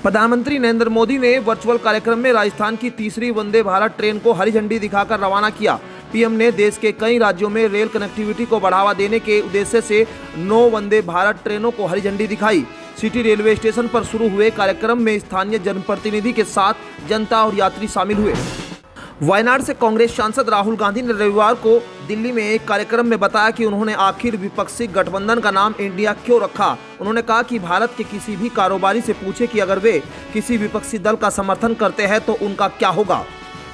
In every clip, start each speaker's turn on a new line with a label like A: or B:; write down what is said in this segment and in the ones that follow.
A: प्रधानमंत्री नरेंद्र मोदी ने वर्चुअल कार्यक्रम में राजस्थान की तीसरी वंदे भारत ट्रेन को हरी झंडी दिखाकर रवाना किया। पीएम ने देश के कई राज्यों में रेल कनेक्टिविटी को बढ़ावा देने के उद्देश्य से 9 वंदे भारत ट्रेनों को हरी झंडी दिखाई। सिटी रेलवे स्टेशन पर शुरू हुए कार्यक्रम में स्थानीय जनप्रतिनिधि के साथ जनता और यात्री शामिल हुए। वायनाड से कांग्रेस सांसद राहुल गांधी ने रविवार को दिल्ली में एक कार्यक्रम में बताया कि उन्होंने आखिर विपक्षी गठबंधन का नाम इंडिया क्यों रखा। उन्होंने कहा कि भारत के किसी भी कारोबारी से पूछे कि अगर वे किसी विपक्षी दल का समर्थन करते हैं तो उनका क्या होगा।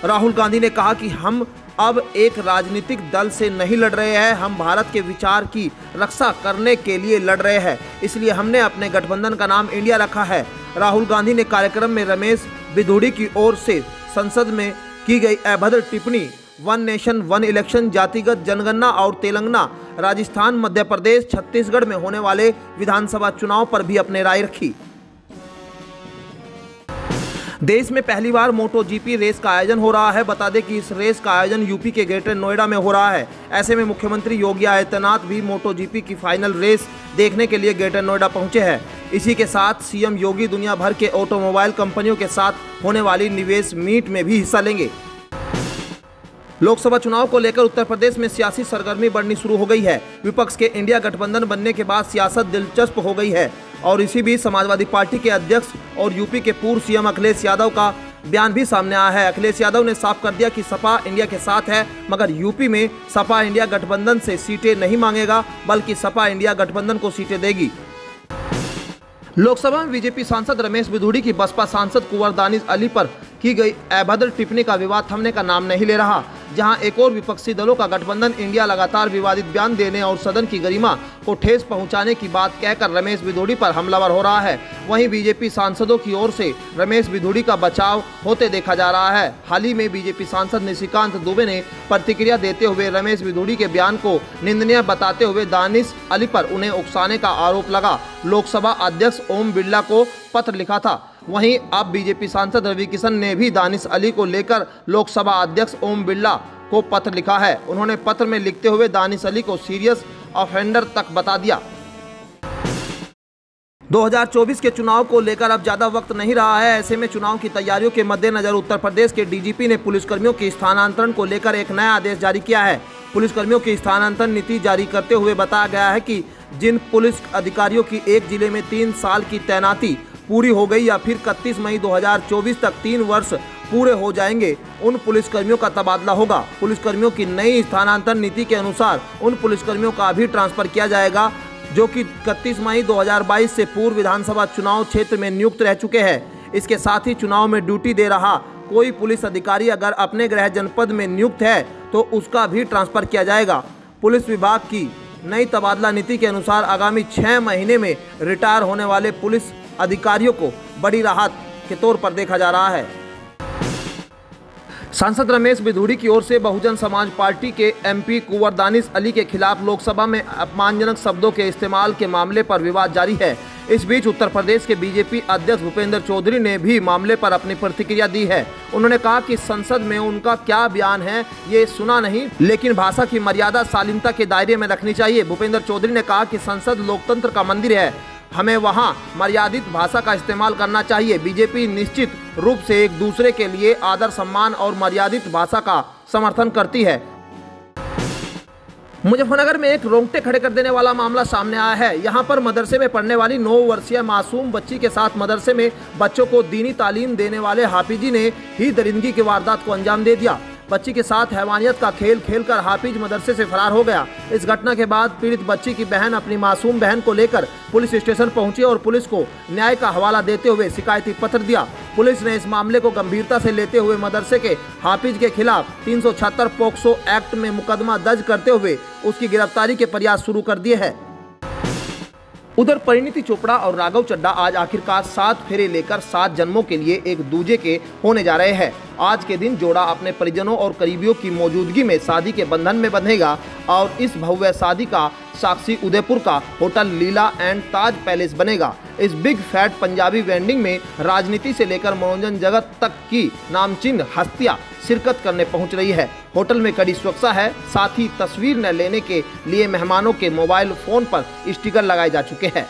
A: राहुल गांधी ने कहा कि हम अब एक राजनीतिक दल से नहीं लड़ रहे हैं, हम भारत के विचार की रक्षा करने के लिए लड़ रहे हैं, इसलिए हमने अपने गठबंधन का नाम इंडिया रखा है। राहुल गांधी ने कार्यक्रम में रमेश बिधूड़ी की ओर से संसद में की गई अभद्र टिप्पणी, वन नेशन वन इलेक्शन, जातिगत जनगणना और तेलंगाना, राजस्थान, मध्य प्रदेश, छत्तीसगढ़ में होने वाले विधानसभा चुनाव पर भी अपनी राय रखी। देश में पहली बार मोटो जीपी रेस का आयोजन हो रहा है। बता दें कि इस रेस का आयोजन यूपी के ग्रेटर नोएडा में हो रहा है। ऐसे में मुख्यमंत्री योगी आदित्यनाथ भी मोटो जीपी की फाइनल रेस देखने के लिए ग्रेटर नोएडा पहुंचे हैं। इसी के साथ सीएम योगी दुनिया भर के ऑटोमोबाइल कंपनियों के साथ होने वाली निवेश मीट में भी हिस्सा लेंगे। लोकसभा चुनाव को लेकर उत्तर प्रदेश में सियासी सरगर्मी बढ़नी शुरू हो गई है। विपक्ष के इंडिया गठबंधन बनने के बाद सियासत दिलचस्प हो गई है और इसी बीच समाजवादी पार्टी के अध्यक्ष और यूपी के पूर्व सीएम अखिलेश यादव का बयान भी सामने आया है। अखिलेश यादव ने साफ कर दिया कि सपा इंडिया के साथ है, मगर यूपी में सपा इंडिया गठबंधन से सीटें नहीं मांगेगा, बल्कि सपा इंडिया गठबंधन को सीटें देगी। लोकसभा में बीजेपी सांसद रमेश बिधूड़ी की बसपा सांसद कुंवर दानिश अली पर की गई अभद्र टिप्पणी का विवाद थमने का नाम नहीं ले रहा। जहां एक और विपक्षी दलों का गठबंधन इंडिया लगातार विवादित बयान देने और सदन की गरिमा को ठेस पहुंचाने की बात कहकर रमेश बिधूड़ी पर हमलावर हो रहा है, वहीं बीजेपी सांसदों की ओर से रमेश बिधूड़ी का बचाव होते देखा जा रहा है। हाल ही में बीजेपी सांसद निशिकांत दुबे ने प्रतिक्रिया देते हुए रमेश बिधूड़ी के बयान को निंदनीय बताते हुए दानिश अली पर उन्हें उकसाने का आरोप लगा लोकसभा अध्यक्ष ओम बिरला को पत्र लिखा था। वहीं अब बीजेपी सांसद रवि किशन ने भी दानिश अली को लेकर लोकसभा अध्यक्ष ओम बिरला को पत्र लिखा है। उन्होंने पत्र में लिखते हुए दानिश अली को सीरियस ऑफेंडर तक बता दिया। 2024 के चुनाव को लेकर अब ज्यादा वक्त नहीं रहा है। ऐसे में चुनाव की तैयारियों के मद्देनजर उत्तर प्रदेश के डीजीपी ने पुलिसकर्मियों के स्थानांतरण को लेकर एक नया आदेश जारी किया है। पुलिसकर्मियों की स्थानांतरण नीति जारी करते हुए बताया गया है कि जिन पुलिस अधिकारियों की एक जिले में 3 साल की तैनाती पूरी हो गई या फिर 31 मई 2024 तक 3 वर्ष पूरे हो जाएंगे, उन पुलिसकर्मियों का तबादला होगा। पुलिसकर्मियों की नई स्थानांतरण नीति के अनुसार उन पुलिसकर्मियों का भी ट्रांसफर किया जाएगा जो कि 31 मई 2022 से पूर्व विधानसभा चुनाव क्षेत्र में नियुक्त रह चुके हैं। इसके साथ ही चुनाव में ड्यूटी दे रहा कोई पुलिस अधिकारी अगर अपने गृह जनपद में नियुक्त है तो उसका भी ट्रांसफर किया जाएगा। पुलिस विभाग की नई तबादला नीति के अनुसार आगामी 6 महीने में रिटायर होने वाले पुलिस अधिकारियों को बड़ी राहत के तौर पर देखा जा रहा है। सांसद रमेश बिधूड़ी की ओर से बहुजन समाज पार्टी के एमपी कुंवर दानिश अली के खिलाफ लोकसभा में अपमानजनक शब्दों के इस्तेमाल के मामले पर विवाद जारी है। इस बीच उत्तर प्रदेश के बीजेपी अध्यक्ष भूपेंद्र चौधरी ने भी मामले पर अपनी प्रतिक्रिया दी है। उन्होंने कहा कि संसद में उनका क्या बयान है ये सुना नहीं, लेकिन भाषा की मर्यादा शालीनता के दायरे में रखनी चाहिए। भूपेंद्र चौधरी ने कहा कि संसद लोकतंत्र का मंदिर है, हमें वहां मर्यादित भाषा का इस्तेमाल करना चाहिए। बीजेपी निश्चित रूप से एक दूसरे के लिए आदर सम्मान और मर्यादित भाषा का समर्थन करती है। मुजफ्फरनगर में एक रोंगटे खड़े कर देने वाला मामला सामने आया है। यहां पर मदरसे में पढ़ने वाली 9 वर्षीय मासूम बच्ची के साथ मदरसे में बच्चों को दीनी तालीम देने वाले हाफिजी ने ही दरिंदगी की वारदात को अंजाम दे दिया। बच्ची के साथ हैवानियत का खेल खेलकर हाफिज मदरसे से फरार हो गया। इस घटना के बाद पीड़ित बच्ची की बहन अपनी मासूम बहन को लेकर पुलिस स्टेशन पहुंची और पुलिस को न्याय का हवाला देते हुए शिकायती पत्र दिया। पुलिस ने इस मामले को गंभीरता से लेते हुए मदरसे के हाफिज के खिलाफ 376 पोक्सो एक्ट में मुकदमा दर्ज करते हुए उसकी गिरफ्तारी के प्रयास शुरू कर दिए हैं। उधर परिणीति चोपड़ा और राघव चड्ढा आज आखिरकार 7 फेरे लेकर 7 जन्मों के लिए एक दूजे के होने जा रहे हैं। आज के दिन जोड़ा अपने परिजनों और करीबियों की मौजूदगी में शादी के बंधन में बंधेगा और इस भव्य शादी का साक्षी उदयपुर का hotel Leela and Taj palace बनेगा। इस बिग फैट पंजाबी वेडिंग में राजनीति से लेकर मनोरंजन जगत तक की नामचीन हस्तियां शिरकत करने पहुंच रही है। होटल में कड़ी सुरक्षा है, साथ ही तस्वीर न लेने के लिए मेहमानों के मोबाइल फोन पर स्टिकर लगाए जा चुके हैं।